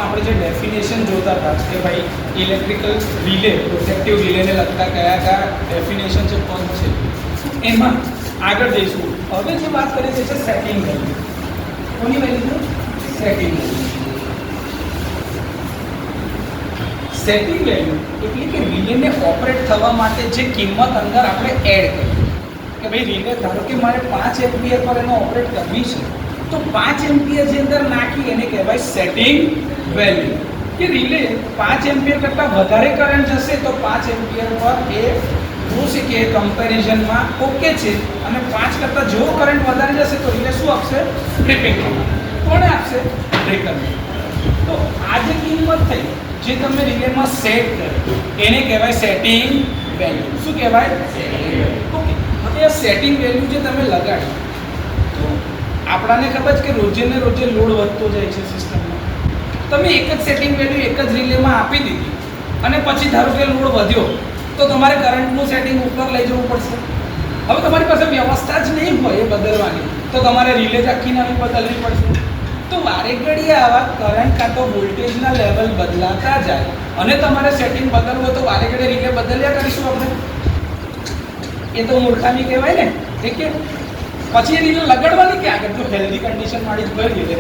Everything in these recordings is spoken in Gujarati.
આપણે જે ડેફિનેશન જોતા હતા કે ભાઈ ઇલેક્ટ્રિકલ રિલે પ્રોટેક્ટિવ રિલેને લગતા કયા કયા ડેફિનેશન છે પદ છે, એમાં આગળ જઈશું. હવે જે વાત કરીએ છીએ છે સેટિંગ વેલ્યુ. કોની value? Setting value. Setting value એટલે કે રિલેને ઓપરેટ થવા માટે જે કિંમત અંદર આપણે એડ કરીએ કે ભાઈ રિલે ધારો કે મારે 5 એમ્પિયર પર એને ઓપરેટ કરવી છે, તો 5 એમ્પિયર જે અંદર નાખી એને કહેવાય સેટિંગ વેલ્યુ. કે રિલે 5 એમ્પિયર કરતાં વધારે કરંટ જશે તો 5 એમ્પિયર પર એ શું છે કે કમ્પેરિઝનમાં ઓકે છે, અને 5 કરતાં જો કરંટ વધારે જશે તો રિલે શું આપશે? ટ્રિપિંગ. કોણે આપશે? બ્રેકરને. તો આ જે કિંમત થઈ જે તમે રિલેમાં સેટ કરી એને કહેવાય સેટિંગ વેલ્યુ. શું કહેવાય? ઓકે. હવે આ સેટિંગ વેલ્યુ જે તમે લગાડી તો આપણાને ખબર છે કે રોજે ને રોજે લોડ વધતો જાય છે સિસ્ટમમાં. તમે એક જ સેટિંગ વેલ્યુ એક જ રિલેમાં આપી દીધી અને પછી ધારો કે લોડ વધ્યો તો તમારે કરંટનું સેટિંગ ઉપર લઈ જવું પડશે. હવે તમારી પાસે વ્યવસ્થા જ નહીં હોય એ બદલવાની તો તમારે રિલે જ આખી નવી બદલવી પડશે. તો વારે ઘડીએ આવા કરંટ કાં તો વોલ્ટેજના લેવલ બદલાતા જાય અને તમારે સેટિંગ બદલવું તો વારે ઘડીએ રિલે બદલ્યા કરીશું આપણે. એ તો મૂર્ખામી કહેવાય ને. ઠીક છે. પછી એ રિલે લગાડવાની કે આગળ જો હેલ્ધી કન્ડિશન વાળી જ ભરી રિલે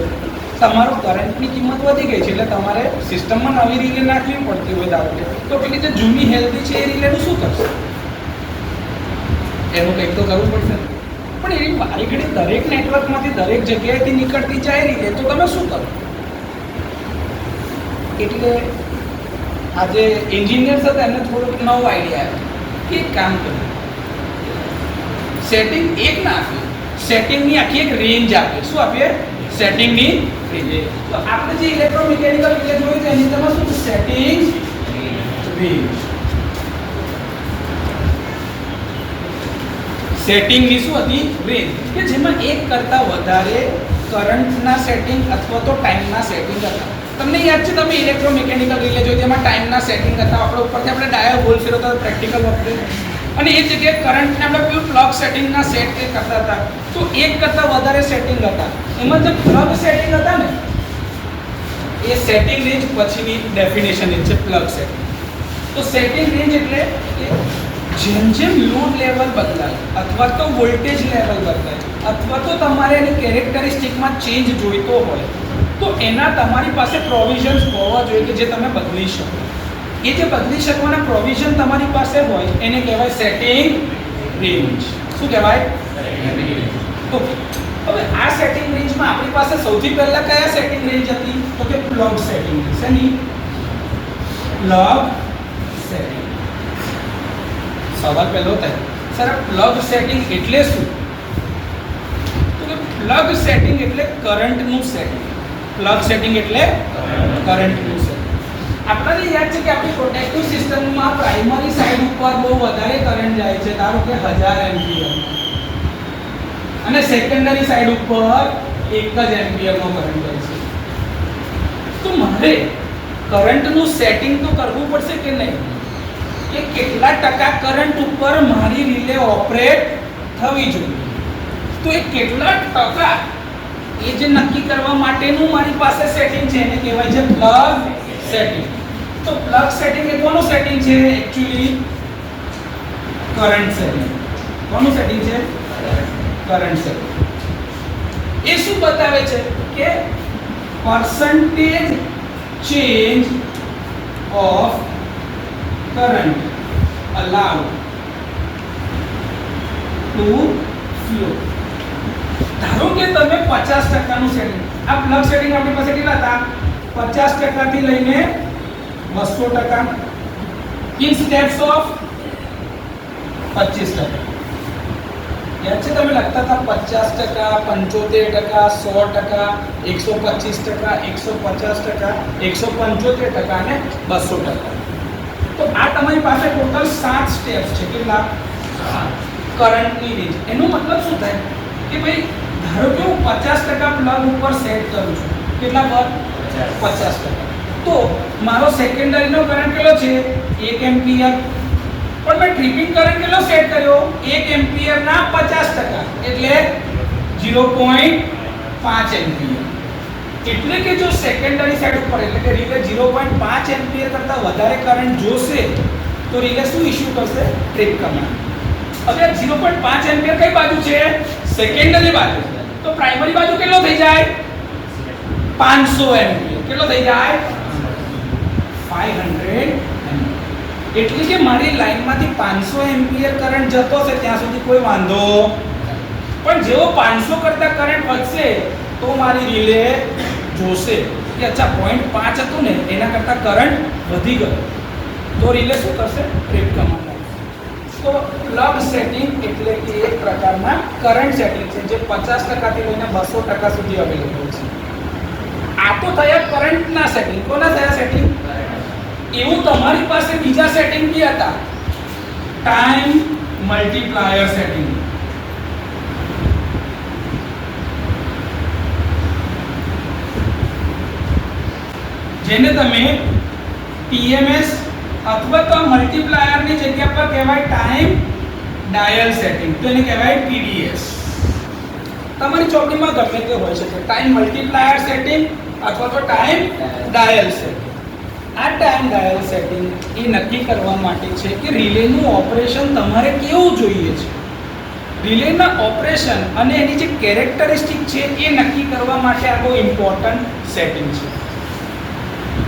તમારું કરંટની કિંમત વધી ગઈ છે એટલે તમારે સિસ્ટમમાં નવી રિલે નાખવી પડતી હોય ધારો કે, તો પેલી જે જૂની હેલ્ધી છે એ રિલેનું શું કરશે? એનું કંઈક તો કરવું પડશે. પણ એવી વારી ઘડી દરેક નેટવર્કમાંથી દરેક જગ્યાએથી નીકળતી જાય રિલે તો તમે શું કરો? એટલે આજે એન્જિનિયર્સ હતા એમને થોડોક નવો આઈડિયા આવ્યો કે એક કામ કર્યું, સેટિંગ એક ના આપીએ, સેટિંગની આખી એક રેન્જ આપીએ. શું આપીએ? સેટિંગની રેન્જ. તો આપણે જે ઇલેક્ટ્રોમિકેનિકલ રિલે જોયું છે એની અંદર શું સેટિંગ રેન્જ. સેટિંગની શું હતી? રેન્જ. કે જેમાં એક કરતાં વધારે કરંટના સેટિંગ અથવા તો ટાઈમના સેટિંગ હતા. તમને યાદ છે તમે ઇલેક્ટ્રોમિકેનિકલ રિલે જોઈ તેમાં ટાઈમના સેટિંગ હતા. આપણે ઉપરથી આપણે ડાયો હોલ ફેરવતા હતા પ્રેક્ટિકલ વખતે, અને એ જગ્યાએ કરંટને આપણે પેલું પ્લગ સેટિંગના સેટ કરતા હતા. તો એક કરતાં વધારે સેટિંગ હતા. એમાં જે પ્લગ સેટિંગ હતા ને એ સેટિંગ રેન્જ પછીની ડેફિનેશન છે પ્લગ સેટિંગ. તો સેટિંગ રેન્જ એટલે જેમ જેમ લોડ લેવલ બદલાય અથવા તો વોલ્ટેજ લેવલ બદલાય અથવા તો તમારે એની કેરેક્ટરિસ્ટિકમાં ચેન્જ જોઈતો હોય તો એના તમારી પાસે પ્રોવિઝન્સ હોવા જોઈએ કે જે તમે બદલી શકો. એ જે બદલી શકવાના પ્રોવિઝન તમારી પાસે હોય એને કહેવાય સેટિંગ રેન્જ. શું કહેવાય? ઓકે. હવે આ સેટિંગ રેન્જમાં આપણી પાસે સૌથી પહેલા કયા સેટિંગ રેન્જ હતી? તો કે પ્લગ સેટિંગ. શેની? Plug setting. સવાલ પહેલો થાય સર પ્લગ સેટિંગ એટલે શું? તો કે પ્લગ સેટિંગ એટલે કરંટનું સેટિંગ. પ્લગ સેટિંગ એટલે કરંટનું સેટિંગ. આપણને યાદ છે કે આપણી પ્રોટેક્ટિવ સિસ્ટમમાં પ્રાઇમરી સાઈડ ઉપર બહુ વધારે કરંટ જાય છે, ધારો કે 1000 એમ્પિયર, અને સેકન્ડરી સાઈડ ઉપર 1 જ એમ્પિયરનો કરંટ જાય છે. તો મારે કરંટનું સેટિંગ તો કરવું પડશે કે નહીં? કે કેટલા ટકા કરંટ ઉપર મારી રિલે ઓપરેટ થવી જોઈએ. તો એ કેટલા ટકા એ જે નક્કી કરવા માટેનું મારી પાસે સેટિંગ છે એને કહેવાય છે પ્લગ સેટિંગ. તો પ્લગ સેટિંગ એ કોનું સેટિંગ છે? Actually current setting. કોનું સેટિંગ છે? Current setting. એ શું બતાવે છે કે percentage change of current allowed to flow. ધારો કે તમે 50% નું સેટિંગ, આ પ્લગ સેટિંગ આપણી પાસે કેટલા હતા? 50% થી લઈને 200% in steps of 25%. યાદ છે તમે લખતા હતા 50%, 75%, 100%, 125%, 150%, 175% અને 200%. તો આ તમારી પાસે ટોટલ 7 સ્ટેપ્સ છે. કેટલા? કરંટની રેન્જ. એનો મતલબ શું થાય કે ભાઈ ધારો કે હું 50% પ્લગ ઉપર સેટ કરું છું. કેટલા પર? 50%. તો મારો સેકન્ડરીનો કરંટ કેટલો છે? 1 એમ્પિયર. પણ મેં ટ્રિપિંગ કરંટ કેટલો સેટ કર્યો? 1 એમ્પિયરના 50%, એટલે 0.5 એમ્પિયર. એટલે કે જો સેકન્ડરી સાઈડ ઉપર એટલે કે રિલે 0.5 એમ્પિયર કરતાં વધારે કરંટ જોશે તો રિલે શું ઇશ્યુ કરશે? Trip command. હવે 0.5 એમ્પિયર કઈ બાજુ છે? સેકન્ડરી બાજુ. તો પ્રાઇમરી બાજુ કેટલો થઈ જાય? 500 એમ્પિયર. કેટલો થઈ જાય? 500 એમ્પિયર. એટલે કે મારી લાઈનમાંથી 500 એમ્પિયર કરંટ જતો છે ત્યાં સુધી કોઈ વાંધો, પણ જેવો 500 કરતા કરંટ વધશે તો મારી રિલે જોશે કે અચ્છા 0.5 હતું ને એના કરતા કરંટ વધી ગયો, તો રિલે શું કરશે? Trip command. તો પ્લગ સેટિંગ એટલે કે એક પ્રકારના કરંટ સેટિંગ છે જે 50% થી લઈને 200% સુધી અવેલેબલ છે. આ તો થયા કરંટના સેટિંગ. કોના થયા સેટિંગ? એવું તમારી પાસે બીજા સેટિંગ બી હતા, ટાઈમ મલ્ટીપ્લાયર સેટિંગ. જેને તમે TMS અથવા તો મલ્ટીપ્લાયરની જગ્યા પર કહેવાય ટાઈમ ડાયલ સેટિંગ, તો એને કહેવાય TDS. તમારી ચોપડીમાં ગમે તે હોઈ શકે, ટાઈમ મલ્ટીપ્લાયર સેટિંગ અથવા તો ટાઈમ ડાયલ સેટિંગ. આ ટાઈમ ડાયલ સેટિંગ એ નક્કી કરવા માટે છે કે રિલેનું ઓપરેશન તમારે કેવું જોઈએ છે. રિલેના ઓપરેશન અને એની જે કેરેક્ટરિસ્ટિક છે એ નક્કી કરવા માટે આ બહુ ઇમ્પોર્ટન્ટ સેટિંગ છે.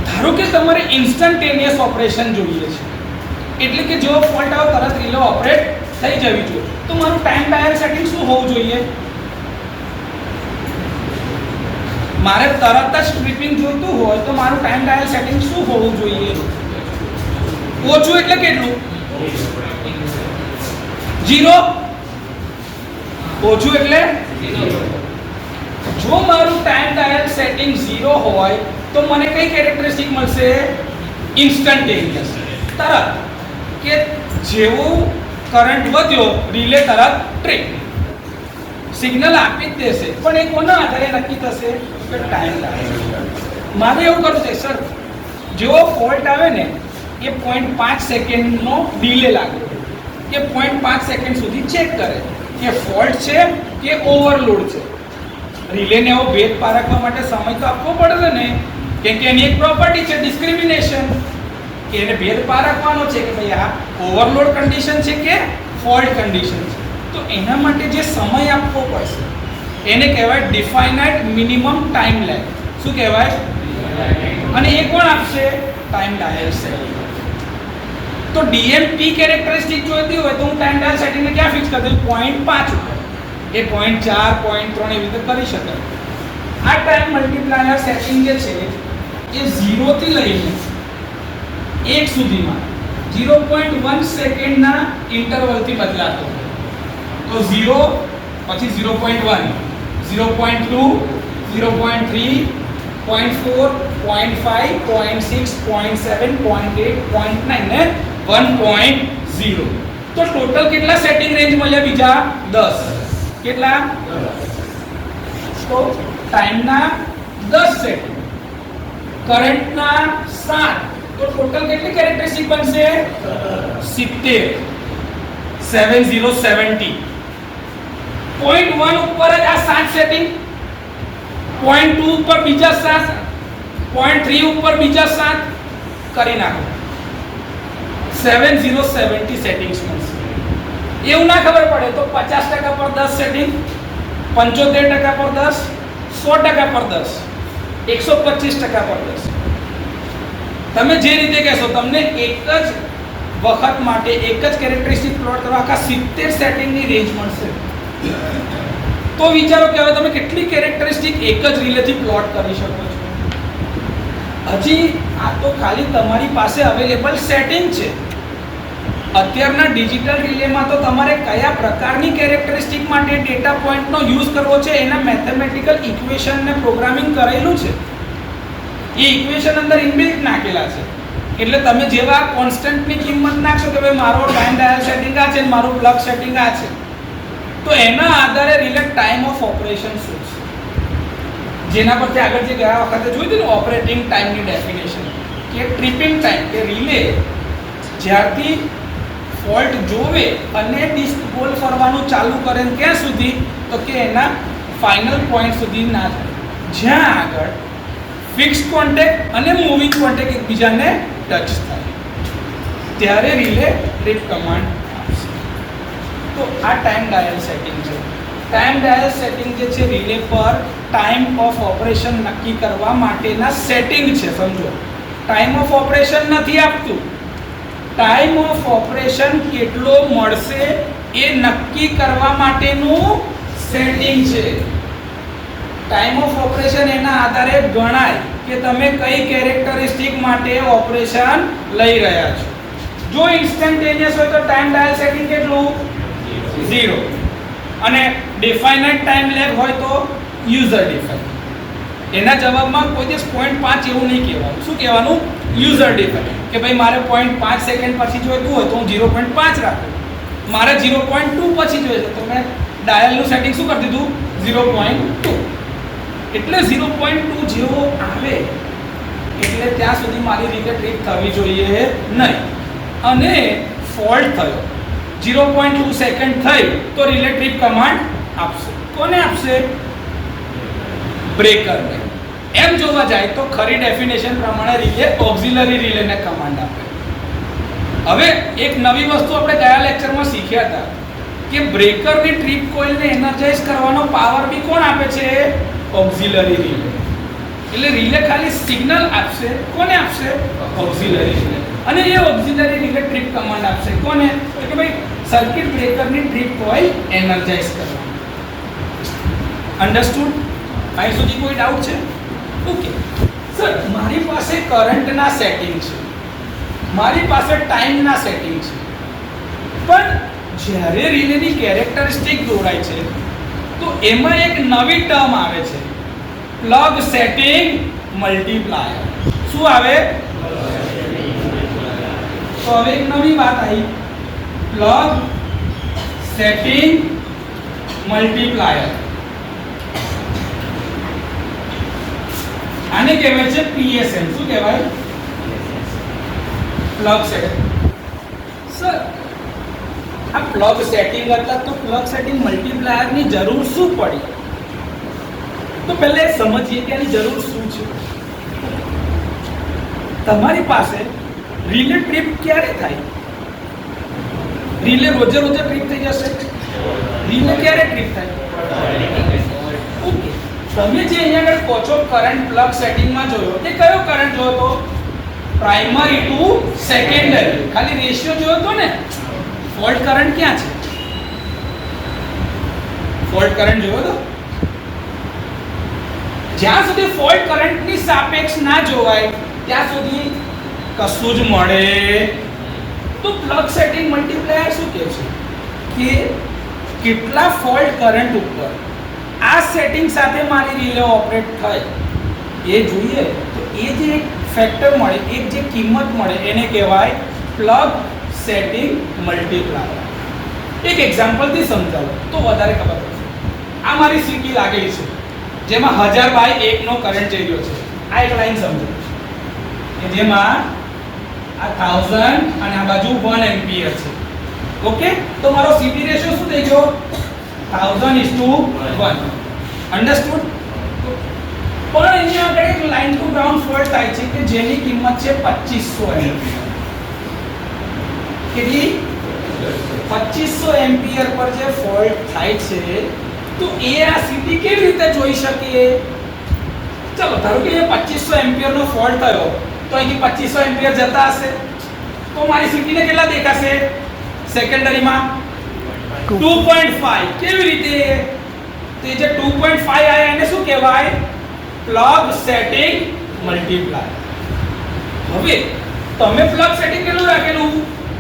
ધારો કે તમારે ઇન્સ્ટન્ટેનિયસ ઓપરેશન જોઈએ છે, એટલે કે જો ફોલ્ટ આવે તરત રિલે ઓપરેટ થઈ જવી જોઈએ, તો મારું ટાઈમ ડાયલ સેટિંગ શું હોવું જોઈએ? મારે તરત જ ટ્રિપિંગ જોઈતું હોય તો મારું ટાઈમ ડાયલ સેટિંગ શું હોવું જોઈએ? ઓછું એટલે કેટલું? 0. ઓછું એટલે 0. જો મારું ટાઈમ ડાયલ સેટિંગ 0 હોય તો મને કઈ કેરેક્ટરિસ્ટિક મળશે? ઇન્સ્ટન્ટેનિયસ. તરત કે જેવો કરંટ વધ્યો રિલે તરત ટ્રિપ સિગ્નલ આપી જ દેશે, પણ એ કોના આધારે નક્કી થશે? કે ટાઈમ ડાયલ. મારે એવું કરવું છે સર, જેવો ફોલ્ટ આવે ને એ 0.5 સેકન્ડનો ડિલે લાગે, કે 0.5 સેકન્ડ સુધી ચેક કરે કે ફોલ્ટ છે કે ઓવરલોડ છે. રિલેને એવો ભેદ પારખવા માટે સમય તો આપવો પડે ને, કેમ કે એની એક પ્રોપર્ટી છે ડિસ્ક્રિમિનેશન, કે એને ભેદ પારખવાનો છે કે ભાઈ આ ઓવરલોડ કન્ડિશન છે કે ફોલ્ટ કન્ડિશન છે. તો એના માટે જે સમય આપવો પડશે એને કહેવાય ડિફાઇનાઇટ મિનિમમ ટાઈમ લેગ. શું કહેવાય? અને એ કોણ આપશે? Time dial setting. તો DMP કેરેક્ટરિસ્ટિક જોઈતી હોય તો હું ટાઈમ ડાયલ સેટિંગને ક્યાં ફિક્સ કરી દઉં? 0.5 ઉપર. એ 0.4 0.3 એવી રીતે કરી શકાય. આ ટાઈમ મલ્ટીપ્લાયર સેટિંગ જે છે એ 0 થી લઈને 1 સુધીમાં 0.1 સેકન્ડના ઇન્ટરવલથી બદલાતો હોય. તો 0 પછી 0.1 0.2 0.3 0.4 0.5 0.6 0.7 0.8 0.9 ને 1.0. તો ટોટલ કેટલા સેટિંગ રેન્જ મળ્યા? બીજા 10. કેટલા? 10. તો ટાઈમના 10 સેટિંગ, કરંટના 7, તો ટોટલ કેટલી કેરેક્ટરિસ્ટિક બનશે? 70. 70. 0.1 ઉપર જ આ 7 સેટિંગ, 0.2 ઉપર બીજા 7, 0.3 ઉપર બીજા 7 કરી નાખો. 70 સેટિંગ્સ મળશે. એવું ના ખબર પડે તો 50% પર 10 સેટિંગ, 75% પર 10, 100% પર 10, 125% પર 10. તમે જે રીતે કહેશો તમને એક જ વખત માટે એક જ કેરેક્ટરિસ્ટિક પ્લોટ કરવા આખા 70 સેટિંગની રેન્જ મળશે. તો વિચારો કે હવે તમે કેટલી કેરેક્ટરિસ્ટિક એક જ રિલેથી પ્લોટ કરી શકો છો. હજી આ તો ખાલી તમારી પાસે અવેલેબલ સેટિંગ છે. અત્યારના ડિજિટલ રિલેમાં તો તમારે કયા પ્રકારની કેરેક્ટરિસ્ટિક માટે ડેટા પોઈન્ટનો યુઝ કરવો છે એના મેથેમેટિકલ ઇક્વેશન ને પ્રોગ્રામિંગ કરેલું છે. એ ઇક્વેશન અંદર ઇનબિલ્ટ નાખેલા છે. એટલે તમે જેવા કોન્સ્ટન્ટની કિંમત નાખશો કે ભાઈ મારો ટાઈમ ડાયલ સેટિંગ આ છે, મારું પ્લગ સેટિંગ આ છે, તો એના આધારે રિલે ટાઈમ ઓફ ઓપરેશન શું છે, જેના પરથી આગળ જે ગયા વખતે જોયું હતું ને ઓપરેટિંગ ટાઈમની ડેફિનેશન, કે ટ્રિપિંગ ટાઈમ, કે રિલે જ્યારથી ફોલ્ટ જોવે અને ડિસ્ક ગોલ ફરવાનું ચાલુ કરે ક્યાં સુધી? તો કે એના ફાઇનલ પોઈન્ટ સુધી ના જાય, જ્યાં આગળ ફિક્સ કોન્ટેક્ટ અને મૂવિંગ કોન્ટેક્ટ એકબીજાને ટચ થાય ત્યારે રિલે ટ્રીપ કમાન્ડ આપશે. તો આ ટાઈમ ડાયલ સેટિંગ છે. ટાઈમ ડાયલ સેટિંગ જે છે રિલે પર ટાઈમ ઓફ ઓપરેશન નક્કી કરવા માટેના સેટિંગ છે. સમજો, ટાઈમ ઓફ ઓપરેશન નથી આપતું, ટાઈમ ઓફ ઓપરેશન કેટલો મળશે એ નક્કી કરવા માટેનું સેટિંગ છે. ટાઈમ ઓફ ઓપરેશન એના આધારે ગણાય કે તમે કઈ કેરેક્ટરિસ્ટિક માટે ઓપરેશન લઈ રહ્યા છો. જો ઇન્સ્ટન્ટેનિયસ હોય તો ટાઈમ ડાયલ સેટિંગ કેટલું 0 અને ડિફાઇનાઇટ ટાઈમ લેગ હોય તો યુઝર ડિફાઇન. એના જવાબમાં કોઈ દિવસ 0.5 એવું નહીં કહેવાનું. શું કહેવાનું? User define. કે ભાઈ મારે 0.5 સેકન્ડ પછી જોઈતું હોય તો હું 0.5 રાખું, મારે 0.2 પછી જોઈએ તો મેં ડાયલનું સેટિંગ શું કરી દીધું 0.2. એટલે 0.2 જેવો આવે એટલે ત્યાં સુધી મારી રીતે ટ્રીપ થવી જોઈએ નહીં. અને ફોલ્ટ થયો 0.2 સેકન્ડ થઈ તો રિલે ટ્રીપ કમાન્ડ આપશે. કોને આપશે? બ્રેકરને. એમ જોવા જાય તો ખરી ડેફિનેશન પ્રમાણે રિલે ઓક્ઝિલરી રિલેને કમાન્ડ આપે. હવે એક નવી વસ્તુ આપણે ગયા લેક્ચરમાં શીખ્યા હતા કે બ્રેકરની ટ્રીપ કોઇલને એનર્જાઇઝ કરવાનો પાવર બી કોણ આપે છે? Auxiliary relay. એટલે રિલે ખાલી સિગ્નલ આપશે. કોને આપશે? Auxiliary relay. અને એ ઓક્ઝિલરી રિલે ટ્રીપ કમાન્ડ આપશે. કોને? તો કે ભાઈ સર્કિટ બ્રેકરની ટ્રીપ કોઇલ એનર્જાઇઝ કરવાની. અન્ડરસ્ટુડ? અહીં સુધી કોઈ ડાઉટ છે? ઓકે સર, મારી પાસે કરંટના સેટિંગ છે, મારી પાસે ટાઈમના સેટિંગ છે, પણ જ્યારે રિલેની કેરેક્ટરિસ્ટિક દોરાય છે તો એમાં એક નવી ટર્મ આવે છે, પ્લગ સેટિંગ મલ્ટીપ્લાયર. શું આવે? તો હવે એક નવી વાત આવી, પ્લગ સેટિંગ મલ્ટીપ્લાયર. આને કહેવાય છે PSM. શું કહેવાય? Plug setting. સર, આ પ્લગ સેટિંગ હતા તો પ્લગ સેટિંગ મલ્ટીપ્લાયરની જરૂર શું પડી? તો પહેલા સમજીએ કે આની જરૂર શું છે. તમારી પાસે રિલે ટ્રીપ ક્યારે થાય? રિલે રોજે રોજે ટ્રીપ થઈ જશે? રિલે ક્યારે ટ્રીપ થાય? ઓકે, તમે જે અહીંયા આગળ કહો છો કરંટ પ્લગ સેટિંગમાં જોયો, એ કયો કરંટ જોયો તો? Primary to secondary. ખાલી રેશિયો જોયો તો ને? ફોલ્ટ કરંટ ક્યાં છે? ફોલ્ટ કરંટ જોયો તો? જ્યાં સુધી ફોલ્ટ કરંટની સાપેક્ષ ના જોવાય ત્યાં સુધી કશું જ મળે. તો પ્લગ સેટિંગ મલ્ટીપ્લાયર શું કહે છે કે કેટલા ફોલ્ટ કરંટ ઉપર આ સેટિંગ સાથે મારી રિલે ઓપરેટ થાય એ જોઈએ તો એ જે એક ફેક્ટર મળે, એક જે કિંમત મળે એને કહેવાય પ્લગ સેટિંગ મલ્ટીપ્લાયર. એક એક્ઝામ્પલથી સમજાવો તો વધારે ખબર પડશે. આ મારી સીટી લાગેલી છે જેમાં 1000/1 નો કરંટ જઈ રહ્યો છે. આ એક લાઈન સમજો કે જેમાં આ 1000 અને આ બાજુ 1 એમ્પિયર છે. ઓકે, તો મારો સીટી રેશિયો શું થઈ ગયો? 1000:1. અન્ડરસ્ટુડ? પણ અહીંયા આગળ એક લાઈન ટુ ગ્રાઉન્ડ ફોલ્ટ થાય છે કે જેની કિંમત છે 2500 એમ્પિયર. કેટલી? 2500 એમ્પિયર પર જે ફોલ્ટ થાય છે તો એ આ સીટી કેવી રીતે જોઈ શકીએ? ચલો ધારો કે 2500 એમ્પિયર નો ફોલ્ટ થયો તો અહીંથી 2500 એમ્પિયર જતા હશે તો મારી સીટીને કેટલા દેખાશે? સેકન્ડરીમાં 2.5. કેવી રીતે? તે જે 2.5 આયા એને શું કહેવાય? Plug setting multiplier. હવે તમે પ્લગ સેટિંગ કેટલું રાખેલું?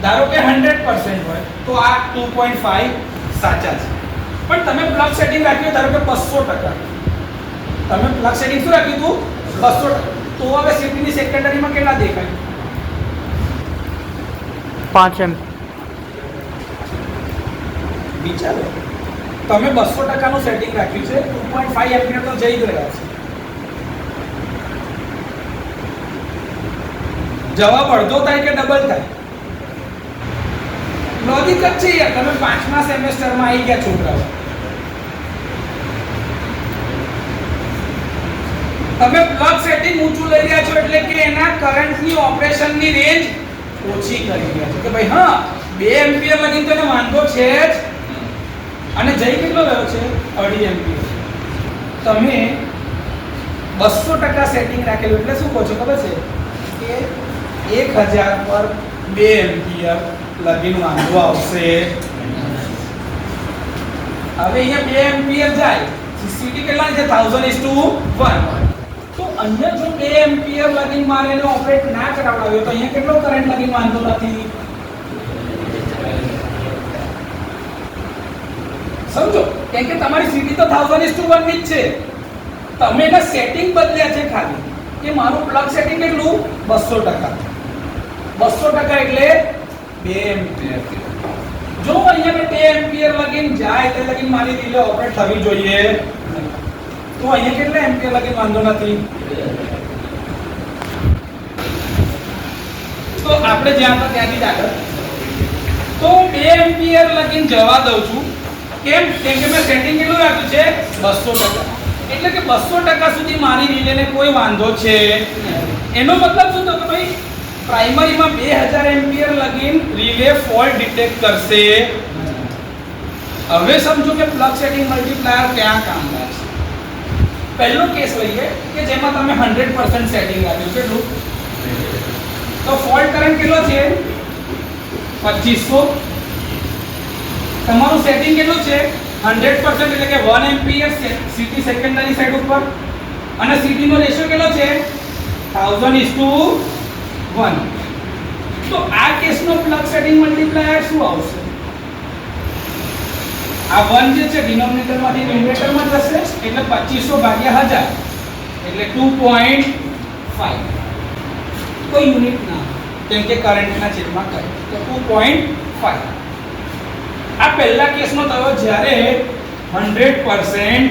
ધારો કે 100% હોય તો આ 2.5 સાચા છે. પણ તમે પ્લગ સેટિંગ રાખ્યું ધારો કે 200%. તમે પ્લગ સેટિંગ શું રાખ્યું હતું? 200%. તો હવે સીટીની સેકન્ડરીમાં કેટલા દેખાય? 5 એમ્પ. વિચારો, તમે 200% નું સેટિંગ રાખ્યું છે, 2.5 એમ્પિયર તો જઈ જ રહ્યા છે. જવાબ અડધો થાય કે ડબલ થાય? લોજિક જ છે યાર. તમે 5મા સેમેસ્ટરમાં આવી ગયા છોકરાઓ. તમે પ્લગ સેટિંગ ઊંચું લઈ રહ્યા છો એટલે કે એના કરંટની ઓપરેશનની રેન્જ ઓછી કરી રહ્યા છો કે ભાઈ હા 2 એમ્પિયર લગી તો એને વાંધો છે જ અને જઈ કેટલો રહ્યો છે 2.5 એમ્પિયર. તમે 200% સેટિંગ રાખેલું એટલે શું કહો છો ખબર છે કે 1000 પર 2 એમ્પિયર લગીન વાંધો આવશે. હવે અહીંયા 2 એમ્પિયર જાય સીટી કેટલા છે 1000:1 તો અહીંયા જો 2 એમ્પિયર લગીન મારે એને ઓપરેટ ના કરાવડાવ્યો તો અહીંયા કેટલો કરંટ લગીન વાંધો નથી. સમજો કેમ કે તમારી સીટી તો 1000:1 ની જ છે. તમે એના સેટિંગ બદલ્યા છે ખાલી કે મારું પ્લગ સેટિંગ કેટલું 200% 200% એટલે 2 એમ્પિયર. જો અહીંયા 2 એમ્પિયર લગીન જાય તે લગીન મારી રિલે ઓપરેટ થવી જોઈએ તો અહીંયા કેટલા એમ્પિયર લગીન વાંધો નથી. તો આપણે જ્યાં તો ત્યાંથી જ આગળ તો 2 એમ્પિયર લગીન જવા દઉં છું. કેમ કે મેં સેટિંગ કેટલું રાખ્યું છે 200%. એટલે કે 200% સુધી મારી રિલેને કોઈ વાંધો છે. એનો મતલબ શું થયો કે ભાઈ પ્રાઇમરીમાં 2000 એમ્પિયર લગીન રિલે ફોલ્ટ ડિટેક્ટ કરશે. હવે સમજો કે પ્લગ સેટિંગ મલ્ટીપ્લાયર ક્યાં કામ લાગશે. પહેલો કેસ લઈએ કે જેમાં તમે 100% સેટિંગ રાખ્યું કેટલું તો ફોલ્ટ કરંટ કેટલો છે 2500. તમારું સેટિંગ કેટલું છે 100% એટલે કે 1 એમ્પિયર સીટી સેકન્ડરી સાઈડ ઉપર અને સીટી નો રેશિયો કેટલો છે 1000:1. તો આ કેસનો પ્લગ સેટિંગ મલ્ટીપ્લાયર શું આવશે. આ 1 જે છે ડિનોમિનેટર માંથી ન્યુમરેટર માં જશે એટલે 2500 ભાગ્યા 1000 એટલે 2.5 કોઈ યુનિટ ના કેમ કે કરંટના છેદમાં કરે તો 2.5. આ પહેલા કેસનો થયો જ્યારે 100%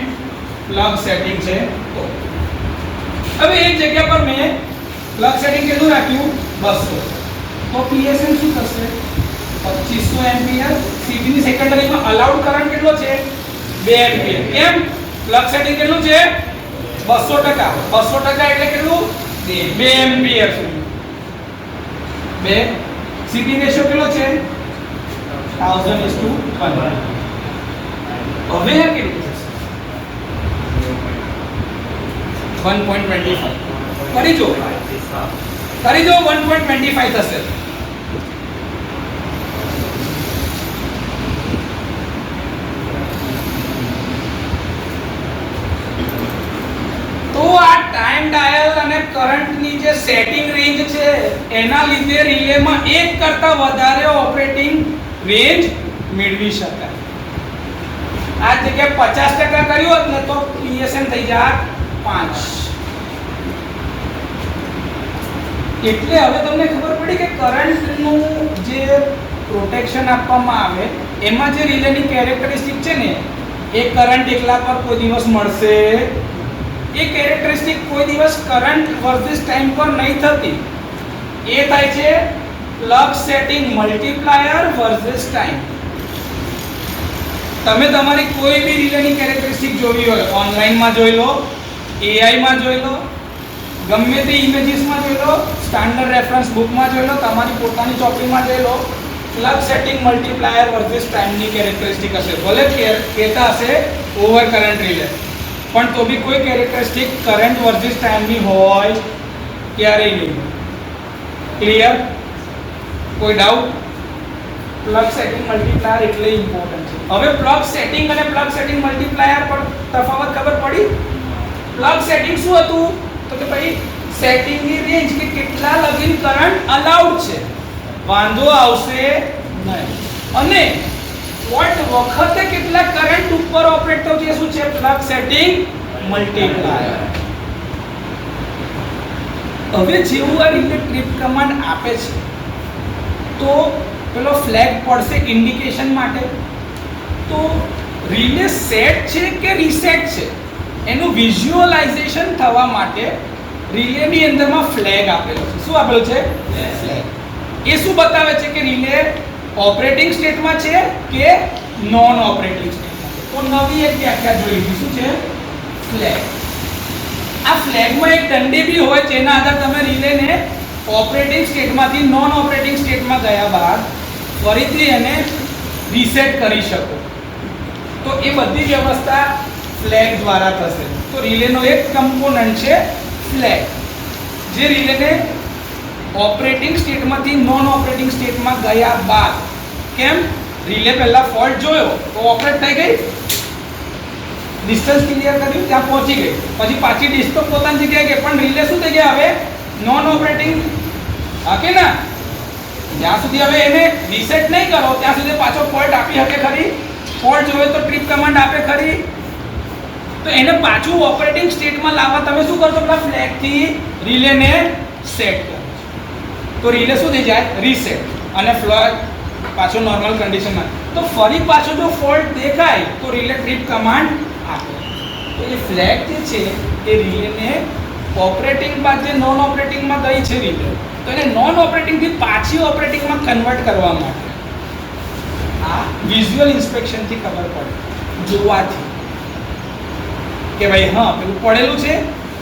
પ્લગ સેટિંગ છે તો. હવે એક જગ્યા પર મેં પ્લગ સેટિંગ કેટલું રાખ્યું 200 તો પીએસએન શું થશે 2500 એમ્પિયર. સીટીની સેકન્ડરીમાં અલાઉડ કરંટ કેટલો છે 2 એમ્પિયર. કેમ પ્લગ સેટિંગ કેટલું છે 200% 200% એટલે કેટલું 2 એમ્પિયર સુધી 2 સીટી રેશિયો કેટલો છે 1000:1. હવે આ કેટલું થશે 1.25 કરી જો 1.25 થશે. તો આ ટાઈમ ડાયલ અને કરંટની જે સેટિંગ રેન્જ છે એના લીધે રિલેમાં એક કરતા વધારે ઓપરેટિંગ રેન્જ મેળવી શકાય. આ જગ્યાએ 50% કર્યું હોત ને તો પીએસએન થઈ જાત 5. એટલે હવે તમને ખબર પડી કે કરંટનું જે પ્રોટેક્શન આપવામાં આવે એમાં જે રિલેની કેરેક્ટરિસ્ટિક છે ને એ કરંટ એકલા પર કોઈ દિવસ મળશે. એ કેરેક્ટરિસ્ટિક કોઈ દિવસ કરંટ વર્સિસ ટાઈમ પર નહીં થતી. એ થાય છે plug setting multiplier versus time. તમે તમારી કોઈ બી રિલેની કેરેક્ટરિસ્ટિક જોવી હોય ઓનલાઈનમાં જોઈ લો, એઆઈ માં જોઈ લો, ગમે તે ઇમેજીસમાં જોઈ લો, સ્ટાન્ડર્ડ રેફરન્સ બુકમાં જોઈ લો, તમારી પોતાની ચોપડીમાં જોઈ લો. પ્લગ સેટિંગ મલ્ટીપ્લાયર વર્સિસ ટાઈમની કેરેક્ટરિસ્ટિક હશે. ભલે કહેતા હશે ઓવર કરંટ રિલે પણ તો બી કોઈ કેરેક્ટરિસ્ટિક કરંટ વર્સિસ ટાઈમની હોય ક્યારેય નહીં. ક્લિયર? કોઈ ડાઉટ? પ્લગ સેટિંગ મલ્ટીપ્લાયર એટલે ઇમ્પોર્ટન્ટ છે. હવે પ્લગ સેટિંગ અને પ્લગ સેટિંગ મલ્ટીપ્લાયર પર તફાવત ખબર પડી. પ્લગ સેટિંગ શું હતું તો કે ભાઈ સેટિંગની રેન્જ કે કેટલા લગીન કરંટ અલાઉડ છે વાંધો આવશે નહીં અને વોટ વખતે કેટલા કરંટ ઉપર ઓપરેટ થવું છે શું છે પ્લગ સેટિંગ મલ્ટીપ્લાયર. હવે જેવું આ રિલે ટ્રિપ કમાન્ડ આપે છે તો પેલો ફ્લેગ પડશે ઇન્ડિકેશન માટે. તો રિલે સેટ છે કે રીસેટ છે એનું વિઝ્યુઅલાઇઝેશન થવા માટે રિલેની અંદરમાં ફ્લેગ આપેલો છે. શું આપેલો છે? ફ્લેગ. એ શું બતાવે છે કે રિલે ઓપરેટિંગ સ્ટેટમાં છે કે નોન ઓપરેટિંગ સ્ટેટમાં છે. તો નવી એક વ્યાખ્યા જોઈ લીધી. શું છે? ફ્લેગ. આ ફ્લેગમાં એક દંડી બી હોય જેના આધારે તમે રિલેને ઓપરેટિંગ સ્ટેટમાંથી નોન ઓપરેટિંગ સ્ટેટમાં ગયા બાદ ફરીથી એને રીસેટ કરી શકો. તો એ બધી વ્યવસ્થા ફ્લેગ દ્વારા થશે. તો રિલેનો એક કમ્પોનન્ટ છે ફ્લેગ, જે રિલેને ઓપરેટિંગ સ્ટેટમાંથી નોન ઓપરેટિંગ સ્ટેટમાં ગયા બાદ, કેમ રિલે પહેલા ફોલ્ટ જોયો તો ઓપરેટ થઈ ગઈ, ડિસ્ટન્સ ક્લિયર કર્યું, ત્યાં પહોંચી ગઈ, પછી પાછી ડિસ્ટન્સ પોતાની જગ્યાએ ગઈ, પણ રિલે શું થઈ ગયા હવે નોન ઓપરેટિંગ. ઓકે ના, જ્યાં સુધી હવે એને રીસેટ નહીં કરો ત્યાં સુધી પાછો ફોલ્ટ આપી શકે ખરી? ફોલ્ટ જોયો તો ટ્રીપ કમાન્ડ આપે ખરી? તો એને પાછું ઓપરેટિંગ સ્ટેટમાં લાવવા તમે શું કરશો? પેલા ફ્લેગથી રિલેને સેટ કરો. તો રિલે શું થઈ જાય? રીસેટ, અને ફ્લેગ પાછો નોર્મલ કન્ડિશનમાં. તો ફરી પાછો જો ફોલ્ટ દેખાય તો રિલે ટ્રીપ કમાન્ડ આપે. તો એ ફ્લેગ જે છે એ રિલેને ઓપરેટિંગ બાદ જે નોન ઓપરેટિંગમાં ગઈ છે રિલે, તો એને નોન ઓપરેટિંગથી પાછી ઓપરેટિંગમાં કન્વર્ટ કરવા માટે આ વિઝ્યુઅલ ઇન્સ્પેક્શનથી ખબર પડે, જોવાથી કે ભાઈ હા પેલું પડેલું છે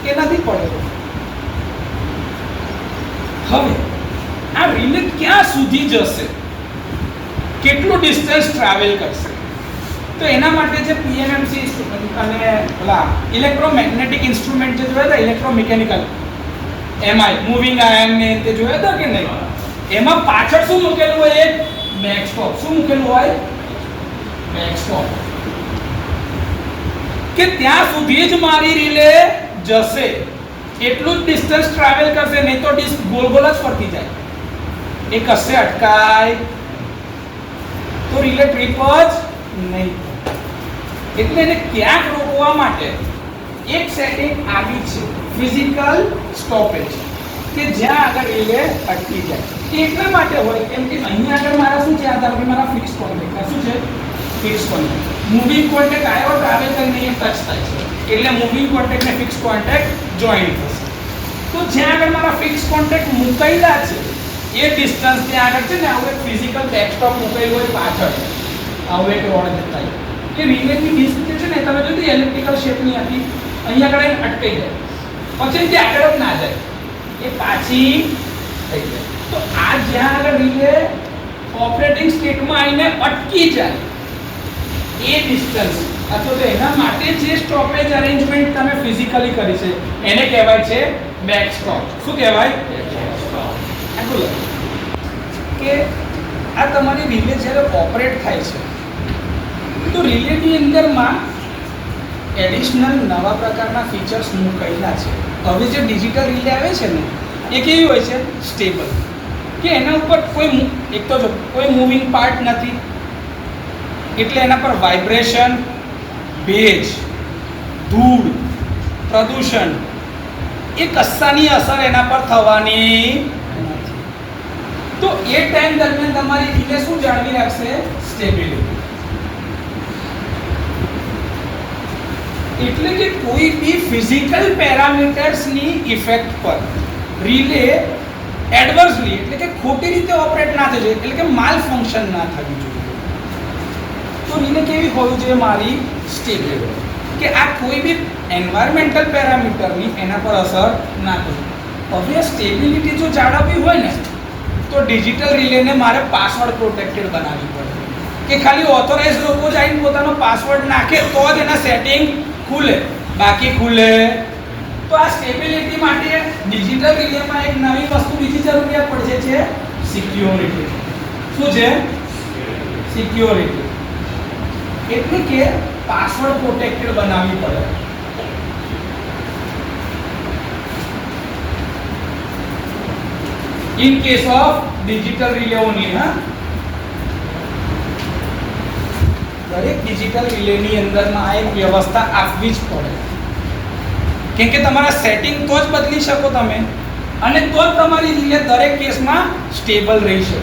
કે નથી પડેલું. હવે આ રિલે ક્યાં સુધી જશે, કેટલું ડિસ્ટન્સ ટ્રાવેલ કરશે, તો એના માટે જે પીએમએમસી અને પેલા ઇલેક્ટ્રોમેગ્નેટિક ઇન્સ્ટ્રુમેન્ટ જે જોયા હતા, ઇલેક્ટ્રોમિકેનિકલ એમઆઈ મૂવિંગ આયર્ન ને તે જોયા હતા કે નહીં, એમાં પાછળ શું મૂકેલું હોય? એક બેકસ્ટોપ. શું મૂકેલું હોય? બેકસ્ટોપ. કે ત્યાં સુધી જ મારી રિલે જશે, એટલું જ ડિસ્ટન્સ ટ્રાવેલ કરશે, નહીં તો ડિસ્ક ગોલ ગોલ જ ફરતી જાય, એ કશે અટકાય તો રિલે ટ્રીપ જ નહીં. એટલે એને ક્યાંક રોકવા માટે એક સેટિંગ આવી છે, ફિઝિકલ સ્ટોપેજ, કે જ્યાં આગળ રિલે અટકી જાય. એ એટલા માટે હોય કેમ કે અહીંયા આગળ મારા શું છે? આ ધારો કે મારા ફિક્સ કોન્ટેક્ટ. શું છે? Fix contact. મૂવિંગ કોન્ટેક્ટ આવ્યો ટ્રાવેલ કરીને એ ટચ થાય છે, એટલે મૂવિંગ કોન્ટેક્ટ ને ફિક્સ કોન્ટેક્ટ જોઈન થશે. તો જ્યાં આગળ મારા ફિક્સ કોન્ટેક્ટ મુકાયેલા છે એ ડિસ્ટન્સ ત્યાં આગળ છે ને, આવું એક ફિઝિકલ બેકસ્ટોપ મુકાયેલું હોય પાછળ, આવું એક રોડ દેખાય. કે રિલેની ડિસ્ક જે છે ને, તમે જોયું ઇલેક્ટ્રિકલ શેપની હતી, અહીંયા આગળ એને અટકાઈ જાય, પછી તે આગળ જ ના જાય, એ પાછી થઈ જાય. તો આ જ્યાં આગળ રિલે ઓપરેટિંગ સ્ટેટમાં આવીને અટકી જાય એ ડિસ્ટન્સ, અથવા તો એના માટે જે સ્ટોપેજ અરેન્જમેન્ટ તમે ફિઝિકલી કરી છે એને કહેવાય છે બેક સ્ટોપ. શું કહેવાય? બોલો કે આ તમારી રિલે જ્યારે ઓપરેટ થાય છે તો રિલેની અંદરમાં એડિશનલ નવા પ્રકારના ફીચર્સ મૂકાયેલા છે. હવે જે ડિજિટલ રિલે આવે છે ને એ કેવી હોય છે? સ્ટેબલ, કે એના ઉપર કોઈ એક તો જો કોઈ મૂવિંગ પાર્ટ નથી, એટલે એના પર વાઇબ્રેશન, ભેજ, ધૂળ, પ્રદૂષણ એ કશાની અસર એના પર થવાની નથી. તો એ ટાઈમ દરમિયાન તમારી રિલે શું જાળવી રાખશે? સ્ટેબિલિટી. એટલે કે કોઈ બી ફિઝિકલ પેરામીટર્સની ઇફેક્ટ પર રિલે એડવર્સલી, એટલે કે ખોટી રીતે ઓપરેટ ના થવી જોઈએ, એટલે કે માલ ફંક્શન ના થવી જોઈએ. તો રિલે કેવી હોવી જોઈએ? મારી સ્ટેબલ, કે આ કોઈ બી એન્વાયરમેન્ટલ પેરામીટરની એના પર અસર ના કરે. હવે સ્ટેબિલિટી જો જાળવવી હોય ને તો ડિજિટલ રિલેને મારે પાસવર્ડ પ્રોટેક્ટેડ બનાવવી પડે, કે ખાલી ઓથોરાઇઝ લોકો જ આવીને પોતાનો પાસવર્ડ નાખે તો જ એના સેટિંગ ખુલે, બાકી ખુલે. તો આ સ્ટેબિલિટી માટે ડિજિટલ રિલેમાં એક નવી વસ્તુ બીજી જરૂરિયાત પડશે છે સિક્યોરિટી. શું છે? સિક્યોરિટી. એટલે કે પાસવર્ડ પ્રોટેક્ટેડ બનાવવી પડે. In case of digital relay only. હા, દરેક ડિજિટલ રિલેની અંદરમાં આ એક વ્યવસ્થા આપવી જ પડે, કેમ કે તમારા સેટિંગ તો જ બદલી શકો તમે, અને તો જ તમારી રિલે દરેક કેસમાં સ્ટેબલ રહી શકે.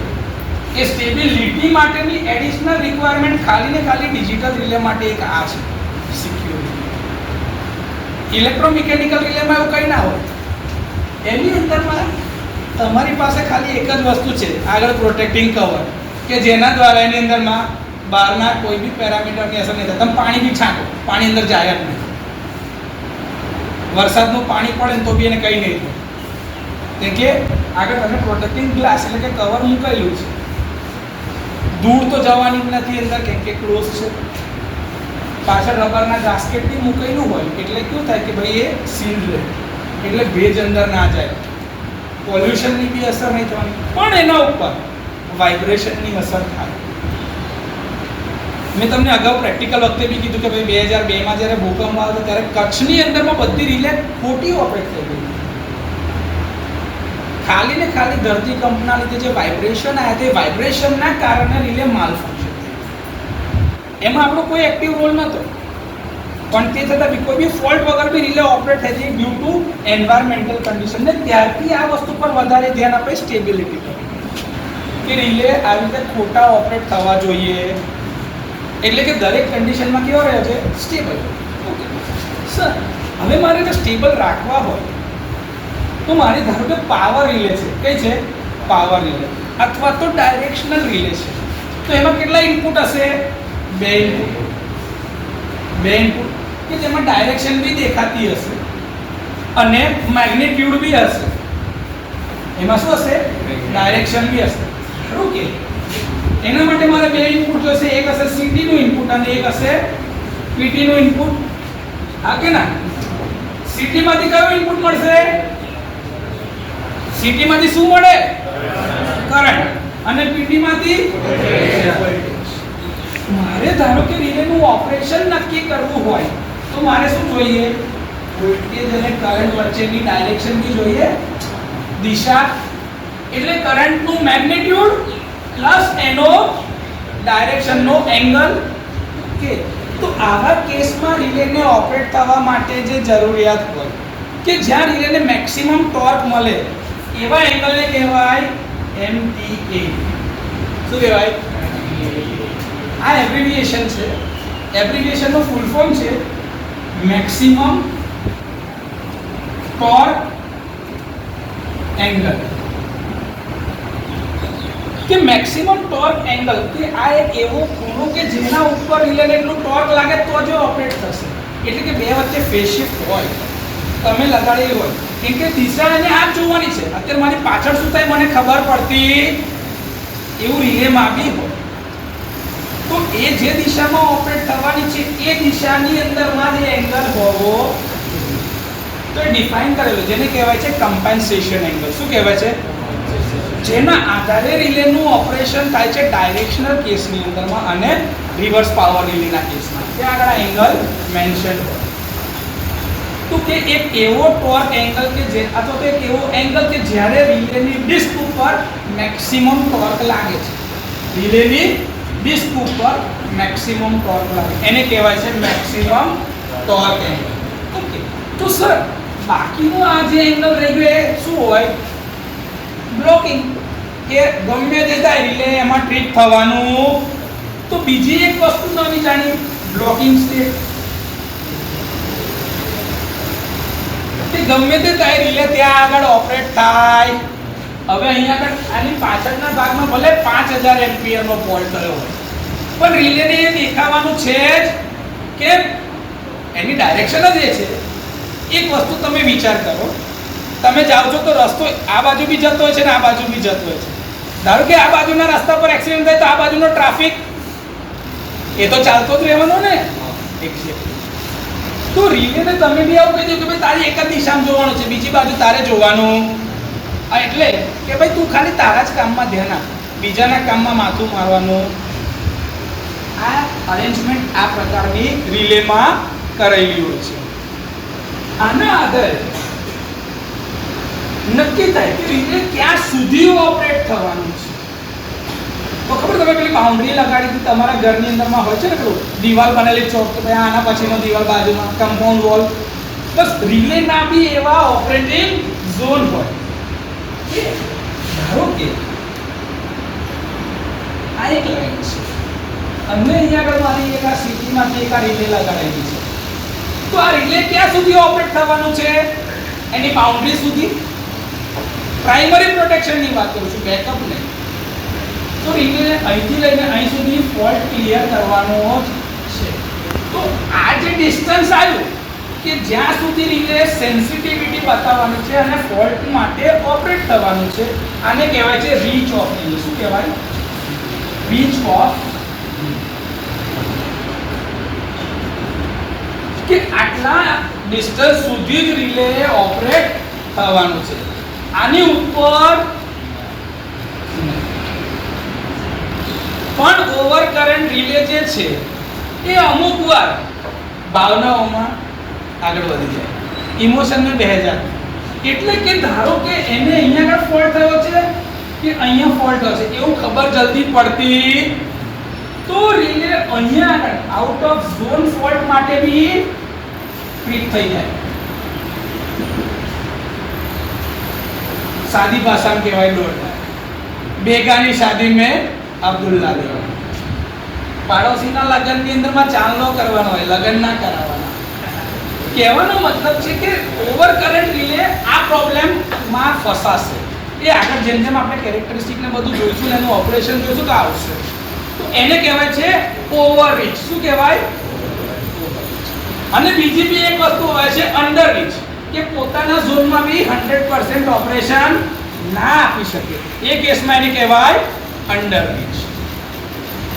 એ સ્ટેબિલિટી માટેની એડિશનલ રિક્વાયરમેન્ટ ખાલી ને ખાલી ડિજિટલ રિલે માટે એક આ છે, સિક્યોરિટી. ઇલેક્ટ્રોમિકેનિકલ રિલેમાં એવું કંઈ ના હોય. એની અંદરમાં તમારી પાસે ખાલી એક જ વસ્તુ છે, આગળ પ્રોટેક્ટિંગ કવર, કે જેના દ્વારા એની અંદરમાં બહારના કોઈ બી પેરામીટરની અસર નહીં થાય. તમે પાણી બી છાંટો, પાણી અંદર જાય જ નહીં. વરસાદનું પાણી પડે ને તો બી એને કંઈ નહીં થાય, કેમ કે આગળ તમે પ્રોટેક્ટિંગ ગ્લાસ એટલે કે કવર મૂકેલું છે. ધૂળ તો જવાની જ નથી અંદર, કેમ કે ક્લોઝ છે. પાછળ રબરના ગાસ્કેટ બી મૂકેલું હોય એટલે શું થાય કે ભાઈ એ સીલ રહે, એટલે ભેજ અંદર ના જાય, પોલ્યુશનની બી અસર નહીં થવાની, પણ એના ઉપર વાઇબ્રેશનની અસર થાય. મેં તમને અગાઉ પ્રેક્ટિકલ વખતે બી કીધું કે ભાઈ 2002માં જ્યારે ભૂકંપ આવ્યો ત્યારે કચ્છની અંદરમાં બધી રિલે ખોટી ઓપરેટ થઈ ગઈ. ખાલી ને ખાલી ધરતીકંપના લીધે જે વાઇબ્રેશન આવ્યા તે વાઇબ્રેશનના કારણે રિલે માલફંક્શન થઈ. એમાં આપણો કોઈ એક્ટિવ રોલ નહોતો, પણ તે છતાં બી કોઈ બી ફોલ્ટ વગર બી રિલે ઓપરેટ થઈ હતી ડ્યુ ટુ એન્વાયરમેન્ટલ કન્ડિશન. ને ત્યારથી આ વસ્તુ પર વધારે ધ્યાન આપે સ્ટેબિલિટી પર, કે રિલે આવી રીતે ખોટા ઓપરેટ થવા જોઈએ, એટલે કે દરેક કન્ડિશનમાં કેવો રહ્યો છે? સ્ટેબલ. ઓકે સર, હવે મારે જો સ્ટેબલ રાખવા હોય તો મારે ધારો કે પાવર રિલે છે, કઈ છે? પાવર રિલે, અથવા તો ડાયરેક્શનલ રિલે છે. તો એમાં કેટલા ઇનપુટ હશે? બે ઇનપુટ, કે જેમાં ડાયરેક્શન બી દેખાતી હશે અને મેગ્નિટ્યુડ બી હશે. એમાં શું હશે? ડાયરેક્શન બી હશે. ઓકે, એના માટે મારે બે ઇનપુટ જોઈશે, એક હશે સીટી નું ઇનપુટ અને એક હશે પીટી નું ઇનપુટ. હા કે ના? સીટી માંથી કયું ઇનપુટ મળશે? સીટી માંથી શું મળે? કરંટ. અને પીટી માંથી મારે ધારો કે રિલે નું ઓપરેશન નક્કી કરવું હોય તો મારે શું જોઈએ? વોલ્ટેજ અને કરંટ વચ્ચેની ડાયરેક્શન બી જોઈએ, દિશા, એટલે કરંટ નું મેગ્નિટ્યુડ પ્લસ એનો ડાયરેક્શનનો એંગલ. ઓકે, તો આવા કેસમાં રિલેને ઓપરેટ થવા માટે જે જરૂરિયાત હોય કે જ્યાં રિલેને મેક્સિમમ ટોર્ક મળે એવા એંગલને કહેવાય MTA. શું કહેવાય? આ એબ્રિવિએશન છે. એબ્રિવિએશનનો ફૂલ ફોર્મ છે મેક્સિમમ ટોર્ક એંગલ. કે મેક્સિમમ ટોર્ક એંગલ કે આ એક એવો ખૂણો કે જેના ઉપર રિલેને એટલું ટોર્ક લાગે તો જ ઓપરેટ થશે. એટલે કે બે વચ્ચે ફેઝ શિફ્ટ હોય, તમે લગાડેલી હોય, કેમ કે દિશા એને આ જોવાની છે. અત્યારે મારી પાછળ શું થાય મને ખબર પડતી એવું રિલેમાં બી હોય, તો એ જે દિશામાં ઓપરેટ થવાની છે એ દિશાની અંદરમાં જે એંગલ હોવો તો એ ડિફાઇન કરેલું, જેને કહેવાય છે કમ્પેન્સેશન એંગલ. શું કહેવાય છે? જેના આધારે રિલેનું ઓપરેશન થાય છે ડાયરેક્શનલ કેસની અંદરમાં અને રિવર્સ પાવર રિલેના કેસમાં. ત્યાં આગળ એંગલ મેન્શન હોય. તો કે એક એવો ટોર્ક એંગલ કે જે અથવા તો એક એવો એંગલ કે જ્યારે રિલેની ડિસ્ક ઉપર મેક્સિમમ ટોર્ક લાગે છે, રિલેની ડિસ્ક ઉપર મેક્સિમમ ટોર્ક લાગે, એને કહેવાય છે મેક્સિમમ ટોર્ક એંગલ. ઓકે, તો સર બાકીનું આ જે એંગલ રહી ગયું એ શું હોય? બ્લોકિંગ. કે ગમે તે થાય રિલે એમાં ટ્રીપ થવાનું. તો બીજી એક વસ્તુ નવી જાણી, બ્લોકિંગ સ્ટેટ. કે ગમે તે થાય રિલે ત્યાં આગળ ઓપરેટ થાય. હવે અહીંયા આગળ આની પાછળના ભાગમાં ભલે 5000 એમ્પિયર નો ફોલ્ટ થયો હોય, પણ રિલેને એ દેખાવાનું છે જ કે એની ડાયરેક્શન જ એ છે. એક વસ્તુ તમે વિચાર કરો, તમે જાઓ છો તો રસ્તો આ બાજુ બી જતો હોય છે ને આ બાજુ બી જતો હોય છે. ધારો કે આ બાજુના રસ્તા પર એક્સિડન્ટ થાય તો આ બાજુનો ટ્રાફિક એ તો ચાલતો જ રહેવાનો ને. તો રિલેને તમે બી આવું કહી દો કે ભાઈ તારી એક જ દિશામાં જોવાનું છે, બીજી બાજુ તારે જોવાનું. એટલે કે ભાઈ તું ખાલી તારા જ કામમાં ધ્યાન આપ, બીજાના કામમાં માથું મારવાનું. આ અરેન્જમેન્ટ આ પ્રકારની રિલેમાં કરેલી હોય છે. આના આધારે નક્કી થાય કે રિલે ક્યાં સુધી ઓપરેટ થવાનું છે. તો ખબર તમે પેલી બાઉન્ડ્રી લગાડી હતી તમારા ઘરની અંદરમાં હોય છે ને, પેલું દિવાલ બનેલી ચોક, તો ભાઈ આના પછીનો દિવાલ બાજુમાં કમ્પાઉન્ડ વોલ. બસ રિલેના બી એવા ઓપરેટિંગ ઝોન હોય. ધારો કે આ એક લાઈન છે અને અહીંયા આગળ મારી એક આ સિટીમાંથી એક આ રિલે લગાડેલી છે. તો આ રિલે ક્યાં સુધી ઓપરેટ થવાનું છે? એની બાઉન્ડ્રી સુધી. પ્રાઇમરી પ્રોટેક્શનની વાત કરું છું, બેકઅપ નહીં. તો રિલે અહીંથી લઈને અહીં સુધી ફોલ્ટ ક્લિયર કરવાનો જ છે. તો આ જે ડિસ્ટન્સ આવ્યું કે જ્યાં સુધી રિલે સેન્સિટિવિટી બતાવવાનું છે અને ફોલ્ટ માટે ઓપરેટ થવાનું છે, આને કહેવાય છે રીચ ઓફ રિલે. શું કહેવાય? Reach of. કે આટલા ડિસ્ટન્સ સુધી જ રિલે ઓપરેટ થવાનું છે. આની ઉપર પણ ઓવર કરંટ રિલે જે છે એ અમુક વાર ભાવનાઓમાં આગળ વધી જાય, ઇમોશનને બહે જાય. એટલે કે ધારો કે એને અહીંયા આગળ ફોલ્ટ થયો છે કે અહીંયા ફોલ્ટ થયો છે એવું ખબર જલ્દી પડતી તો રિલે અહીંયા આગળ આઉટ ઓફ ઝોન ફોલ્ટ માટે બી ટ્રીટ થઈ જાય. સાદી ભાષામાં કહેવાય દોડ. બેગાની શાદી મેં અબ્દુલ્લા દેવા. પાડોશીના લગ્નની અંદરમાં ચાંદલો કરવાનો હોય, લગ્ન ના કરાવવાના. કહેવાનો મતલબ છે કે ઓવર કરંટ રિલે આ પ્રોબ્લેમમાં ફસાશે. એ આગળ જેમ જેમ આપણે કેરેક્ટરિસ્ટિક ને બધું જોઈશું ને એનું ઓપરેશન જોઈશું તો આવશે. તો એને કહેવાય છે ઓવરરીચ. શું કહેવાય? અને બીજી બી એક વસ્તુ હોય છે અંડરરીચ, કે પોતાના ઝોનમાં બી 100% ઓપરેશન ના આપી શકે. એ કેસમાં એને કહેવાય અંડરરીચ.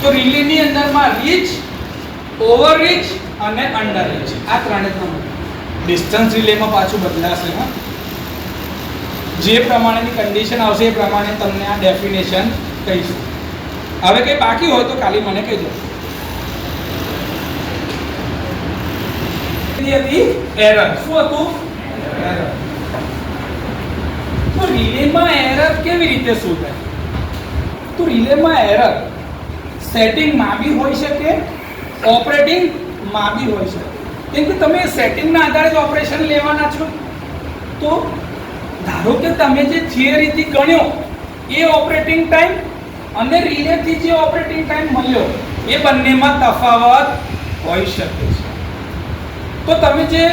તો રિલેની અંદરમાં રીચ, ઓવરરીચ અને અંડરરીચ આ ત્રણે ત્રણ. ડિસ્ટન્સ રિલેમાં પાછું બદલાશે. જે પ્રમાણેની કન્ડિશન આવશે એ પ્રમાણે તમને આ ડેફિનેશન કહીશું. હવે કંઈ બાકી હોય તો ખાલી મને કહેજો. એરર શું હતું? એરર. તો રિલેમાં એરર કેવી રીતે શું થાય? તો રિલેમાં એરર સેટિંગમાં બી હોઈ શકે, ઓપરેટિંગમાં બી હોઈ શકે. કેમ કે તમે સેટિંગના આધારે જ ઓપરેશન લેવાના છો. તો ધારો કે તમે જે થિયરીથી ગણ્યો એ ઓપરેટિંગ ટાઈમ અને રિલેથી જે ઓપરેટિંગ ટાઈમ મળ્યો એ બંનેમાં તફાવત હોઈ શકે છે. તો તમે જે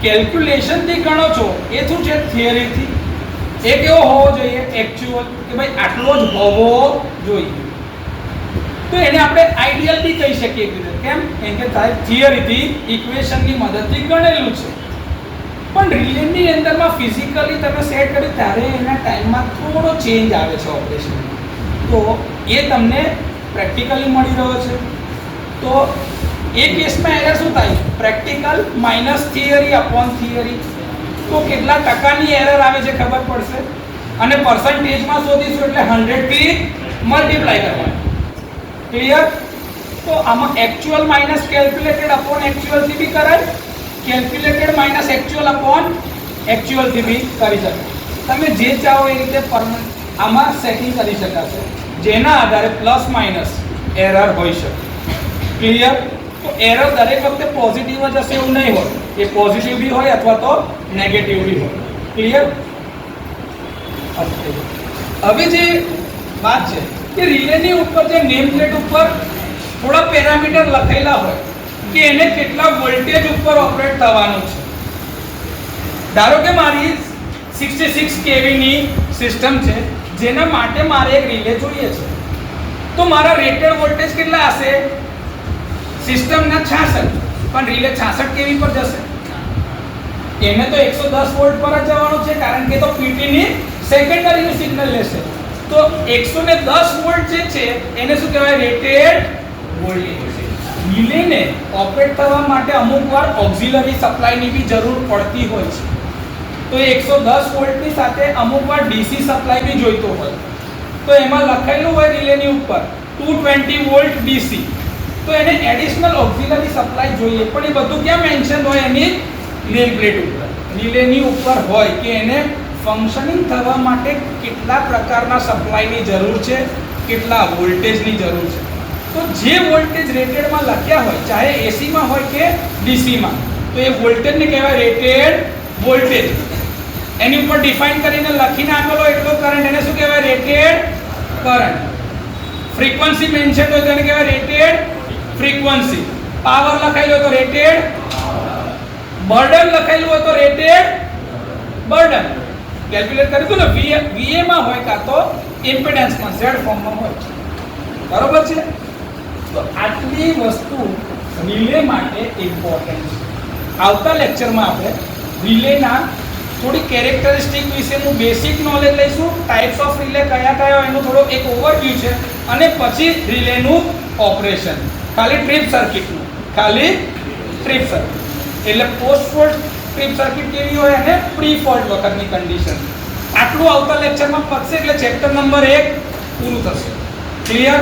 કેલ્ક્યુલેશનથી ગણો છો એ શું છે? થિયરીથી. એ કેવો હોવો જોઈએ? એક્ચ્યુઅલ, કે ભાઈ આટલો જ હોવો જોઈએ. તો એને આપણે આઈડિયલ બી કહી શકીએ. કેમ? કેમ કે થિયરીથી ઇક્વેશનની મદદથી ગણેલું છે. પણ રિલેની અંદરમાં ફિઝિકલી તમે સેટ કર્યું ત્યારે એના ટાઈમમાં થોડો ચેન્જ આવે છે ઓપરેશન. તો એ તમને પ્રેક્ટિકલી મળી રહ્યો છે. તો એ કેસમાં એરર શું થાય? Practical minus theory upon theory. તો કેટલા ટકાની એરર આવે છે ખબર પડશે. અને પર્સન્ટેજમાં શોધીશું એટલે 100 થી મલ્ટીપ્લાય કરવાનું. ક્લિયર? તો આમાં actual minus calculated upon actual થી બી કરાય, calculated minus actual upon actual થી બી કરી શકાય. તમે જે ચાહો એ રીતે આમાં સેટિંગ કરી શકાશે, જેના આધારે પ્લસ માઇનસ એરર હોઈ શકે. ક્લિયર? તો એરર દરેક વખતે પોઝિટિવ જ હશે એવું નહીં હોય. એ પોઝિટિવ બી હોય અથવા તો નેગેટિવ બી હોય. ક્લિયર? હવે જે વાત છે કે રિલેની ઉપર જે નેમ પ્લેટ ઉપર થોડા પેરામીટર લખેલા હોય કે એને કેટલા વોલ્ટેજ ઉપર ઓપરેટ થવાનું છે. ધારો કે મારી 66 kV ની સિસ્ટમ છે જેના માટે મારે એક રિલે જોઈએ છે. તો મારા રેટેડ વોલ્ટેજ કેટલા હશે? સિસ્ટમના 66, પણ રિલે 66 kV પર જશે. એને તો 110 વોલ્ટ પર જ જવાનું છે કારણ કે તો PT ની સેકન્ડરી સિગ્નલ લેશે. તો 110 વોલ્ટ જે છે એને શું કહેવાય? Rated voltage. રિલેને ઓપરેટ થવા માટે અમુકવાર ઓક્સિલરી સપ્લાયની બી જરૂર પડતી હોય છે. તો 110 વોલ્ટની સાથે અમુકવાર DC સપ્લાય બી જોઈતો હોય. તો એમાં લખેલું હોય રિલેની ઉપર 220 વોલ્ટ DC. તો એને એડિશનલ ઓક્સિલરી સપ્લાય જોઈએ. પણ એ બધું ક્યાં મેન્શન હોય? એની નેમ પ્લેટ ઉપર. રિલેની ઉપર હોય કે એને ફંક્શનિંગ થવા માટે કેટલા પ્રકારના સપ્લાયની જરૂર છે, કેટલા વોલ્ટેજની જરૂર છે. તો જે વોલ્ટેજ રેટેડમાં લખ્યા હોય, ચાહે એસીમાં હોય કે ડીસીમાં, તો એ વોલ્ટેજને કહેવાય રેટેડ વોલ્ટેજ. એની ઉપર ડિફાઇન કરીને લખીને આપેલો એટલો કરંટ એને શું કહેવાય? Rated current. ફ્રીક્વન્સી મેન્શન હોય તો એને કહેવાય રેટેડ ફ્રીક્વન્સી. પાવર લખાયેલો હોય તો રેટેડ. બર્ડન લખાયેલું હોય તો રેટેડ બર્ડન. કેલ્ક્યુલેટ કર્યું ને VA માં હોય કાં તો ઇમ્પિડન્સમાં Z ફોર્મમાં હોય. બરોબર છે? તો આટલી વસ્તુ રિલે માટે ઇમ્પોર્ટન્ટ છે. આવતા લેક્ચરમાં આપણે રિલેના થોડી કેરેક્ટરિસ્ટિક વિશેનું બેસિક નોલેજ લઈશું, ટાઈપ્સ ઓફ રિલે કયા કયા એનું થોડો એક ઓવરવ્યૂ છે, અને પછી રિલેનું ઓપરેશન, ખાલી ટ્રીપ સર્કિટનું, ખાલી ટ્રીપ સર્કિટ એટલે પોસ્ટ ફોલ્ટ ટ્રીપ સર્કિટ કેવી હોય અને પ્રી ફોલ્ટ વખતની કન્ડિશન. આટલું આવતા લેક્ચરમાં પતશે એટલે ચેપ્ટર નંબર 1 પૂરું થશે. ક્લિયર?